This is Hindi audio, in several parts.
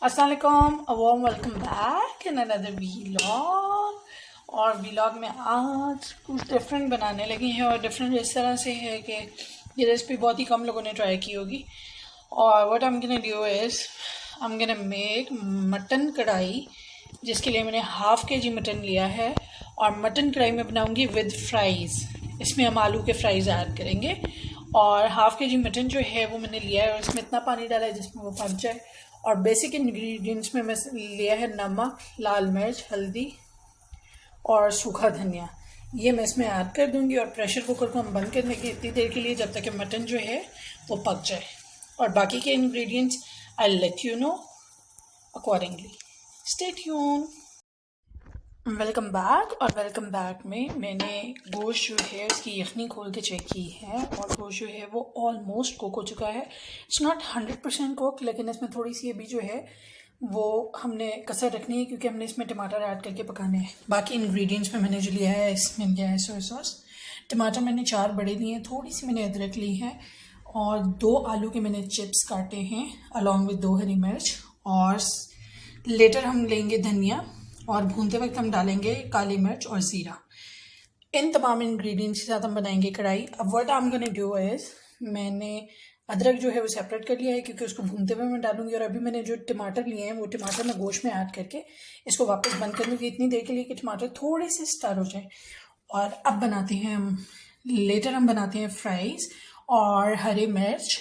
अस्सलाम वालेकुम, a warm welcome back in another vlog. और वीलॉग में आज कुछ डिफरेंट बनाने लगी हैं और डिफरेंट इस तरह से है कि ये रेसिपी बहुत ही कम लोगों ने ट्राई की होगी। और what I am gonna do is I am gonna make mutton कढ़ाई, जिसके लिए मैंने हाफ़ के जी मटन लिया है और मटन कढ़ाई में बनाऊंगी विद फ्राइज़। इसमें हम आलू के फ्राइज़ ऐड करेंगे और हाफ़ के जी मटन जो है वो मैंने लिया है और इसमें इतना पानी डाला है जिसमें वो पक जाए। और बेसिक इंग्रेडिएंट्स में मैं लिया है नमक, लाल मिर्च, हल्दी और सूखा धनिया। ये मैं इसमें ऐड कर दूंगी और प्रेशर कुकर को हम बंद कर देंगे इतनी देर के लिए जब तक कि मटन जो है वो पक जाए। और बाकी के ingredients I let you know accordingly. Stay tune. Welcome back में मैंने गोश्त जो है उसकी यखनी खोल के चेक की है और गोश्त जो है वो ऑलमोस्ट कुक हो चुका है। इट्स नॉट 100% कुक, लेकिन इसमें थोड़ी सी अभी जो है वो हमने कसर रखनी है क्योंकि हमने इसमें टमाटर ऐड करके पकाने हैं। बाकी इंग्रेडिएंट्स में मैंने जो लिया है, इसमें लिया है सोया सॉस। टमाटर मैंने 4 बड़े लिए हैं, थोड़ी सी मैंने अदरक ली है और 2 आलू के मैंने चिप्स काटे हैं अलॉन्ग विद 2 हरी मिर्च। और लेटर हम लेंगे धनिया और भूनते वक्त हम डालेंगे काली मिर्च और ज़ीरा। इन तमाम इंग्रेडिएंट्स के साथ हम बनाएंगे कढ़ाई। अब what I am gonna do is मैंने अदरक जो है वो सेपरेट कर लिया है क्योंकि उसको भूनते हुए मैं डालूंगी। और अभी मैंने जो टमाटर लिए हैं वो टमाटर मैं गोश्त में ऐड करके इसको वापस बंद कर दूँगी इतनी देर के लिए कि टमाटर थोड़े से स्टर हो जाए। और अब बनाते हैं हम बनाते हैं फ्राइज़। और हरी मिर्च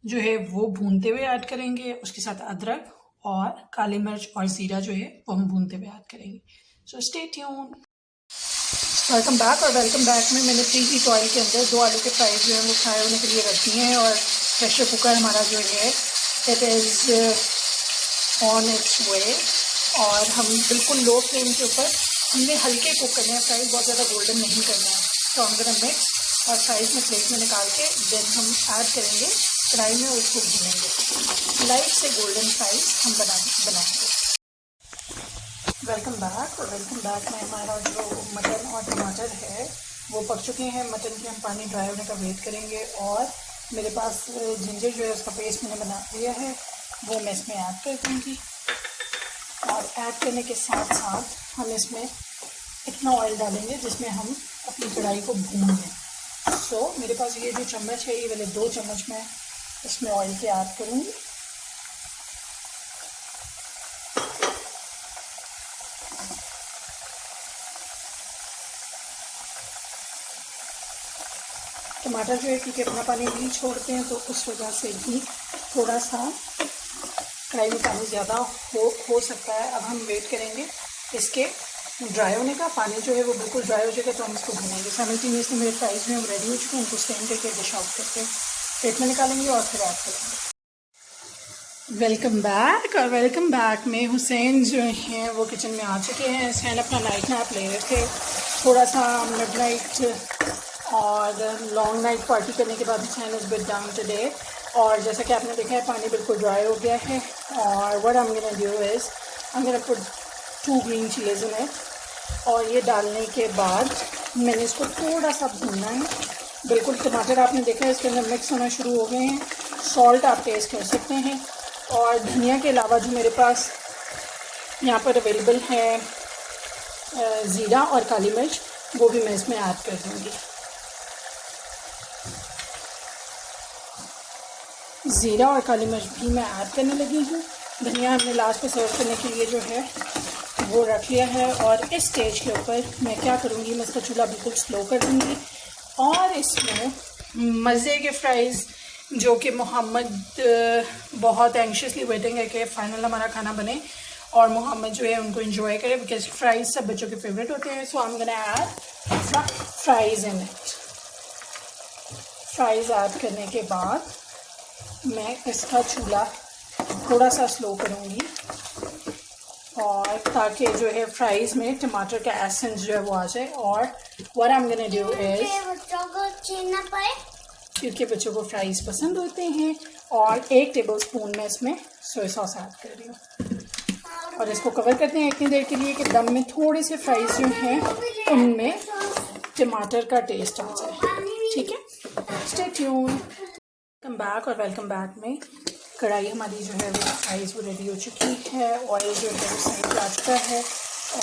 जो है वो भूनते हुए ऐड करेंगे, उसके साथ अदरक और काली मिर्च और ज़ीरा जो है वो हम भूनते हुए ऐड करेंगे। So stay tune. Welcome back में मैंने प्री हीट ऑयल के अंदर 2 आलू के फ्राइज जो है वो फ्राई होने के लिए रख दिए हैं। और प्रेशर कुकर हमारा जो है इट इज़ ऑन इट्स वे। और हम बिल्कुल लो फ्लेम के ऊपर हमने हल्के कुक करना है, फ्राइज बहुत ज़्यादा गोल्डन नहीं करना है। तो हम गोना मिक्स और फ्राइज में प्लेट में निकाल के देन हम ऐड करेंगे कढ़ाई में, उसको भूनेंगे लाइट से गोल्डन फ्राइज हम बनाएंगे। वेलकम बैक में हमारा जो मटन और टमाटर है वो पक चुके हैं। मटन के हम पानी ड्राई होने का वेट करेंगे। और मेरे पास जिंजर जो है उसका पेस्ट मैंने बना दिया है वो मैं इसमें ऐड कर दूँगी। और ऐड करने के साथ साथ हम इसमें इतना ऑयल डालेंगे जिसमें हम अपनी कढ़ाई को भून लें। सो मेरे पास ये जो चम्मच है ये वाले 2 चम्मच मैं इसमें ऑयल के ऐड करूँगी। टमाटर जो है क्योंकि अपना पानी नहीं छोड़ते हैं तो उस वजह से भी थोड़ा सा कढ़ाई में पानी ज़्यादा हो सकता है। अब हम वेट करेंगे इसके ड्राई होने का। पानी जो है वो बिल्कुल ड्राई हो जाएगा तो हम इसको भूनेंगे। साइमल्टेनियसली मेरे फ्राइज में हम रेडी हो चुके हैं, उनको स्टेन करके डिश आउट करके प्लेट में निकालेंगे और फिर ऐड करेंगे। वेलकम बैक में हुसैन जो हैं वो किचन में आ चुके हैं। हुसैन अपना नाइट नैप ले रहे थे, थोड़ा सा मिडनाइट और लॉन्ग नाइट पार्टी करने के बाद Hussain is bit down today. और जैसा कि आपने देखा है पानी बिल्कुल ड्राई हो गया है। और what I am gonna do is I am gonna put 2 green chillies in it. और ये डालने के बाद मैंने इसको थोड़ा सा भूनना है। बिल्कुल टमाटर आपने देखा है इसके अंदर मिक्स होना शुरू हो गए हैं। सॉल्ट आप टेस्ट कर सकते हैं। और धनिया के अलावा जो मेरे पास यहाँ पर अवेलेबल है ज़ीरा और काली मिर्च, वो भी मैं इसमें ऐड कर दूँगी। ज़ीरा और काली मिर्च भी मैं ऐड करने लगी हूँ। धनिया हमने लास्ट पे सर्व करने के लिए जो है वो रख लिया है। और इस स्टेज के ऊपर मैं क्या करूँगी, मैं इसका चूल्हा बिल्कुल स्लो कर दूँगी और इसमें मज़े के फ्राइज़ जो कि मोहम्मद बहुत एंशियसली वेटिंग है कि फ़ाइनल हमारा खाना बने और मोहम्मद जो है उनको एंजॉय करे बिकॉज फ्राइज़ सब बच्चों के फेवरेट होते हैं। So I am gonna add fries in it. Fries add करने के बाद मैं इसका चूल्हा थोड़ा सा स्लो करूँगी और ताकि जो है फ्राइज़ में टमाटर का एसेंस जो है वो आ जाए। और what I am gonna do is क्योंकि बच्चों को फ्राइज़ पसंद होते हैं और 1 टेबलस्पून में इसमें सोया सॉस ऐड कर रही हूँ। और इसको कवर करते हैं इतनी देर के लिए कि दम में थोड़े से फ्राइज़ जो हैं उनमें टमाटर का टेस्ट आ जाए। ठीक है, स्टे ट्यून। वेलकम बैक में कढ़ाई हमारी जो है वो फ्राइज़ वो रेडी हो चुकी है। ऑयल जो है वो साइड पे आ चुका है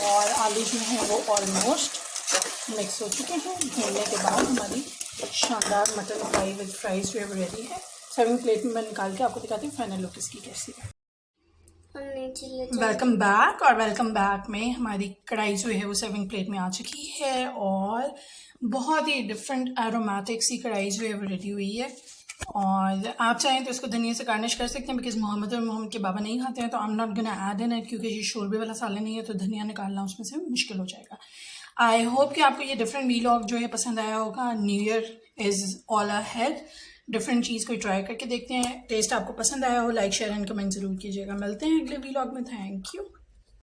और आलू जो है वो ऑलमोस्ट मिक्स हो चुके हैं। भूनने के बाद हमारी शानदार मटन फ्राई विद फ्राइज़ जो है वो रेडी है। सर्विंग प्लेट में मैं निकाल के आपको दिखाती हूँ फाइनल लुक इसकी कैसी है। Welcome back. और वेलकम बैक में हमारी कढ़ाई जो है वो सर्विंग प्लेट में आ चुकी है और बहुत ही डिफरेंट एरोमेटिक सी कढ़ाई जो है वो रेडी हुई है। और आप चाहें तो इसको धनिया से गार्निश कर सकते हैं, बिकॉज मोहम्मद और मोहम्मद के बाबा नहीं खाते हैं, तो I am not gonna add in it, क्योंकि ये शोरबे वाला सालन नहीं है, तो धनिया निकालना उसमें से मुश्किल हो जाएगा। आई होप कि आपको ये डिफरेंट वीलॉग जो है पसंद आया होगा। New year is all ahead. Different चीज़ कोई ट्राई करके देखते हैं। टेस्ट आपको पसंद आया हो, लाइक शेयर एंड कमेंट ज़रूर कीजिएगा। मिलते हैं अगले वीलॉग में। Thank you.